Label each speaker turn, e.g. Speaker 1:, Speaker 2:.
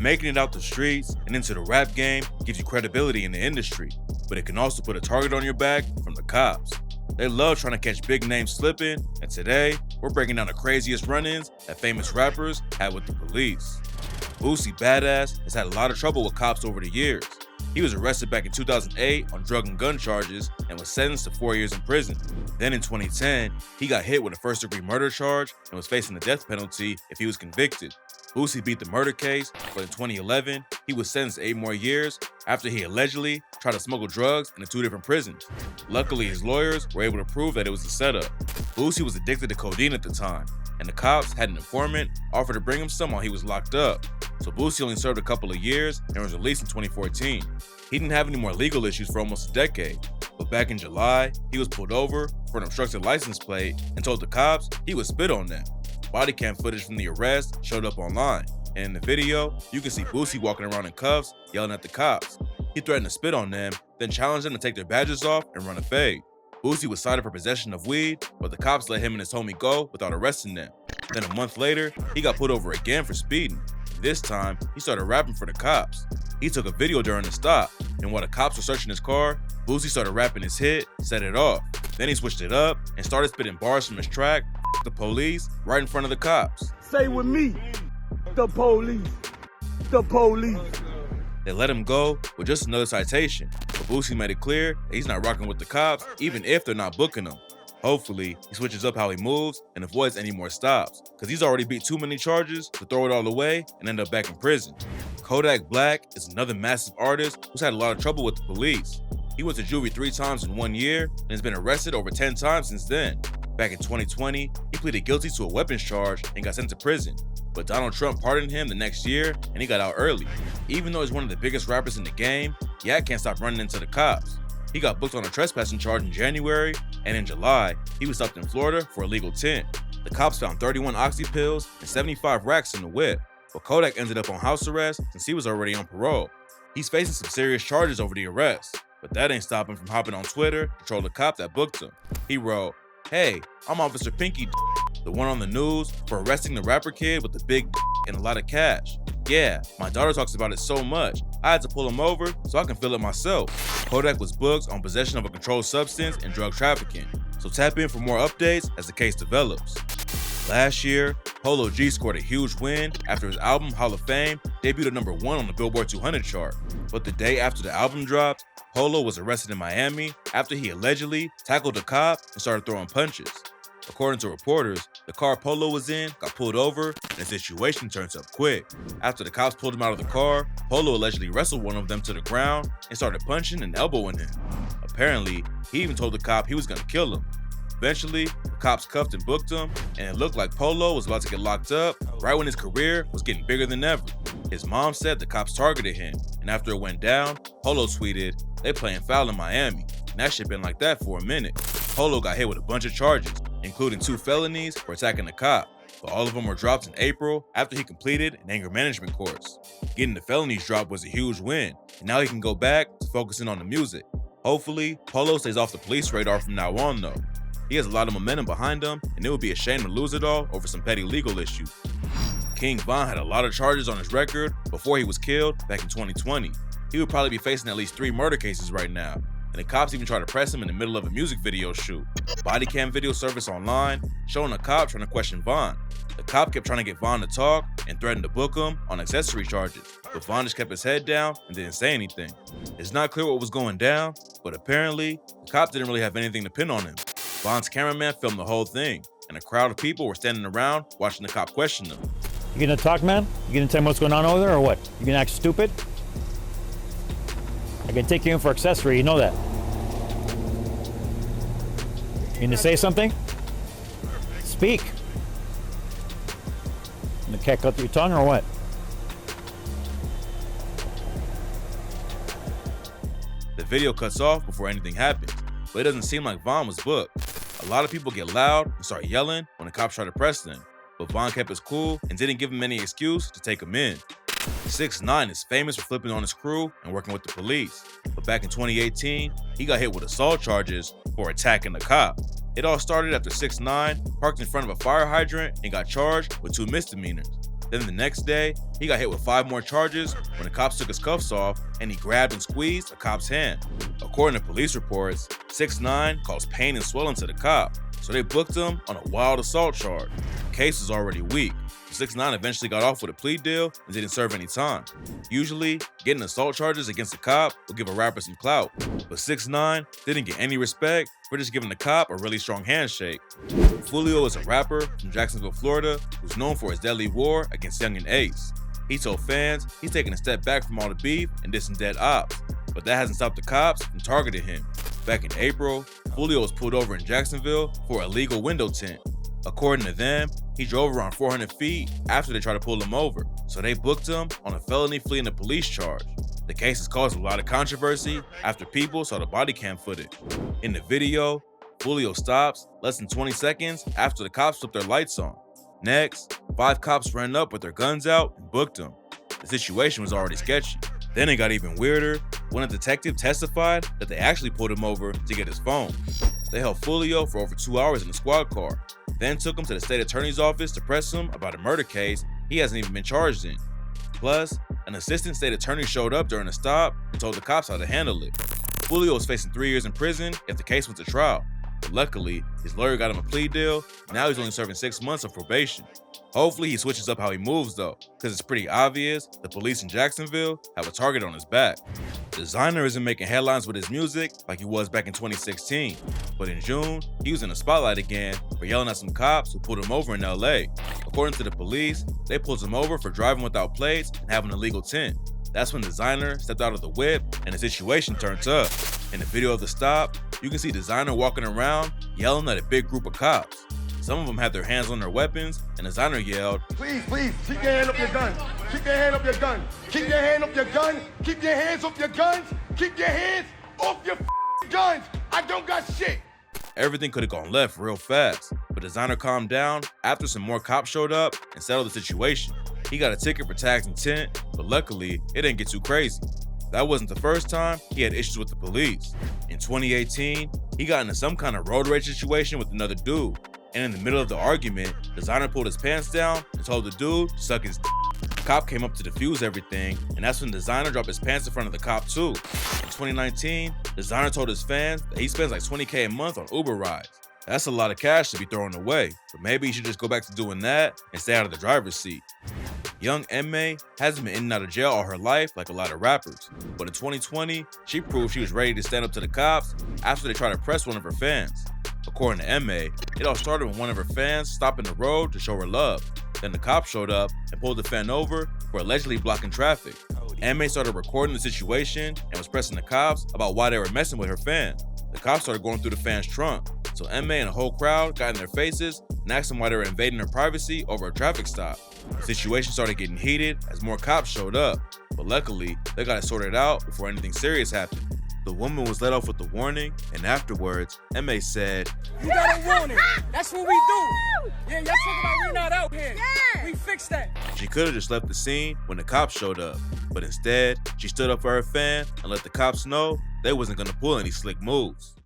Speaker 1: Making it out the streets and into the rap game gives you credibility in the industry, but it can also put a target on your back from the cops. They love trying to catch big names slipping, and today, we're breaking down the craziest run-ins that famous rappers had with the police. Boosie Badass has had a lot of trouble with cops over the years. He was arrested back in 2008 on drug and gun charges and was sentenced to 4 years in prison. Then in 2010, he got hit with a first-degree murder charge and was facing the death penalty if he was convicted. Boosie beat the murder case, but in 2011, he was sentenced to 8 more years after he allegedly tried to smuggle drugs into 2 different prisons. Luckily, his lawyers were able to prove that it was a setup. Boosie was addicted to codeine at the time, and the cops had an informant offer to bring him some while he was locked up. So Boosie only served a couple of years and was released in 2014. He didn't have any more legal issues for almost a decade, but back in July, he was pulled over for an obstructed license plate and told the cops he would spit on them. Body cam footage from the arrest showed up online, and in the video, you can see Boosie walking around in cuffs, yelling at the cops. He threatened to spit on them, then challenged them to take their badges off and run a fade. Boosie was cited for possession of weed, but the cops let him and his homie go without arresting them. Then a month later, he got pulled over again for speeding. This time, he started rapping for the cops. He took a video during the stop, and while the cops were searching his car, Boosie started rapping his hit, Set It Off. Then he switched it up and started spitting bars from his track, The Police, right in front of the cops.
Speaker 2: Say with me, the police, the police.
Speaker 1: They let him go with just another citation, but Boosie made it clear that he's not rocking with the cops even if they're not booking him. Hopefully, he switches up how he moves and avoids any more stops, because he's already beat too many charges to throw it all away and end up back in prison. Kodak Black is another massive artist who's had a lot of trouble with the police. He went to juvie 3 times in 1 year and has been arrested over 10 times since then. Back in 2020, he pleaded guilty to a weapons charge and got sent to prison. But Donald Trump pardoned him the next year and he got out early. Even though he's one of the biggest rappers in the game, Yak can't stop running into the cops. He got booked on a trespassing charge in January, and in July, he was stopped in Florida for illegal tint. The cops found 31 oxy pills and 75 racks in the whip, but Kodak ended up on house arrest since he was already on parole. He's facing some serious charges over the arrest, but that ain't stopping him from hopping on Twitter to troll the cop that booked him. He wrote, "Hey, I'm Officer Pinky, the one on the news for arresting the rapper kid with the big and a lot of cash. Yeah, my daughter talks about it so much, I had to pull him over so I can feel it myself." Kodak was booked on possession of a controlled substance and drug trafficking, so tap in for more updates as the case develops. Last year, Polo G scored a huge win after his album Hall of Fame debuted at #1 on the Billboard 200 chart. But the day after the album dropped, Polo was arrested in Miami after he allegedly tackled a cop and started throwing punches. According to reporters, the car Polo was in got pulled over and the situation turns up quick. After the cops pulled him out of the car, Polo allegedly wrestled one of them to the ground and started punching and elbowing him. Apparently, he even told the cop he was gonna kill him. Eventually, the cops cuffed and booked him, and it looked like Polo was about to get locked up right when his career was getting bigger than ever. His mom said the cops targeted him, and after it went down, Polo tweeted, "They playing foul in Miami," and that shit been like that for a minute. Polo got hit with a bunch of charges, including 2 felonies for attacking a cop, but all of them were dropped in April after he completed an anger management course. Getting the felonies dropped was a huge win, and now he can go back to focusing on the music. Hopefully, Polo stays off the police radar from now on though. He has a lot of momentum behind him, and it would be a shame to lose it all over some petty legal issues. King Von had a lot of charges on his record before he was killed back in 2020. He would probably be facing at least 3 murder cases right now, and the cops even tried to press him in the middle of a music video shoot. Body cam video surfaced online showing a cop trying to question Von. The cop kept trying to get Von to talk and threatened to book him on accessory charges, but Von just kept his head down and didn't say anything. It's not clear what was going down, but apparently, the cop didn't really have anything to pin on him. Von's cameraman filmed the whole thing, and a crowd of people were standing around watching the cop question them.
Speaker 3: You gonna talk, man? You gonna tell me what's going on over there, or what? You gonna act stupid? I can take you in for accessory, you know that. You gonna say something? Speak. You gonna keck out your tongue, or what?
Speaker 1: The video cuts off before anything happens, but it doesn't seem like Von was booked. A lot of people get loud and start yelling when the cops try to press them, but Von kept his cool and didn't give him any excuse to take him in. 6ix9ine is famous for flipping on his crew and working with the police, but back in 2018, he got hit with assault charges for attacking a cop. It all started after 6ix9ine parked in front of a fire hydrant and got charged with 2 misdemeanors. Then the next day, he got hit with 5 more charges when the cops took his cuffs off and he grabbed and squeezed a cop's hand. According to police reports, 6ix9ine caused pain and swelling to the cop, so they booked him on a wild assault charge. The case was already weak. 6ix9ine eventually got off with a plea deal and didn't serve any time. Usually, getting assault charges against a cop will give a rapper some clout, but 6ix9ine didn't get any respect for just giving the cop a really strong handshake. Foolio is a rapper from Jacksonville, Florida, who's known for his deadly war against Young and Ace. He told fans he's taking a step back from all the beef and dissing dead ops, but that hasn't stopped the cops from targeting him. Back in April, Foolio was pulled over in Jacksonville for a illegal window tint. According to them, he drove around 400 feet after they tried to pull him over, so they booked him on a felony fleeing a police charge. The case has caused a lot of controversy after people saw the body cam footage. In the video, Foolio stops less than 20 seconds after the cops flipped their lights on. Next, 5 cops ran up with their guns out and booked him. The situation was already sketchy. Then it got even weirder when a detective testified that they actually pulled him over to get his phone. They held Foolio for over 2 hours in a squad car, then took him to the state attorney's office to press him about a murder case he hasn't even been charged in. Plus, an assistant state attorney showed up during the stop and told the cops how to handle it. Foolio was facing 3 years in prison if the case went to trial, but luckily, his lawyer got him a plea deal, and now he's only serving 6 months of probation. Hopefully he switches up how he moves though, because it's pretty obvious the police in Jacksonville have a target on his back. Designer isn't making headlines with his music like he was back in 2016, but in June, he was in the spotlight again for yelling at some cops who pulled him over in LA. According to the police, they pulled him over for driving without plates and having an illegal tint. That's when Designer stepped out of the whip and the situation turned tough. In the video of the stop, you can see Designer walking around yelling at a big group of cops. Some of them had their hands on their weapons, and Designer yelled,
Speaker 2: Please, keep your hand up your gun. Keep your hand up your gun. Keep your hand up your gun. Keep your hands off your guns. Keep your hands off your guns. I don't got shit.
Speaker 1: Everything could have gone left real fast, but Designer calmed down after some more cops showed up and settled the situation. He got a ticket for tags and tint, but luckily, it didn't get too crazy. That wasn't the first time he had issues with the police. In 2018, he got into some kind of road rage situation with another dude, and in the middle of the argument, Designer pulled his pants down and told the dude to suck his d. The cop came up to defuse everything, and that's when Designer dropped his pants in front of the cop too. In 2019, Designer told his fans that he spends like $20K a month on Uber rides. That's a lot of cash to be thrown away, but maybe he should just go back to doing that and stay out of the driver's seat. Young Jxmmi hasn't been in and out of jail all her life like a lot of rappers, but in 2020, she proved she was ready to stand up to the cops after they tried to press one of her fans. According to Jxmmi, it all started when one of her fans stopped in the road to show her love. Then the cops showed up and pulled the fan over for allegedly blocking traffic. Jxmmi started recording the situation and was pressing the cops about why they were messing with her fan. The cops started going through the fan's trunk, so Jxmmi and the whole crowd got in their faces and asked them why they were invading her privacy over a traffic stop. The situation started getting heated as more cops showed up, but luckily, they got it sorted out before anything serious happened. The woman was let off with a warning, and afterwards, Jxmmi said,
Speaker 4: You got a warning. That's what we do. Yeah, y'all talking about we not out here. Yeah. We fixed that.
Speaker 1: She could have just left the scene when the cops showed up, but instead, she stood up for her fan and let the cops know they wasn't gonna pull any slick moves.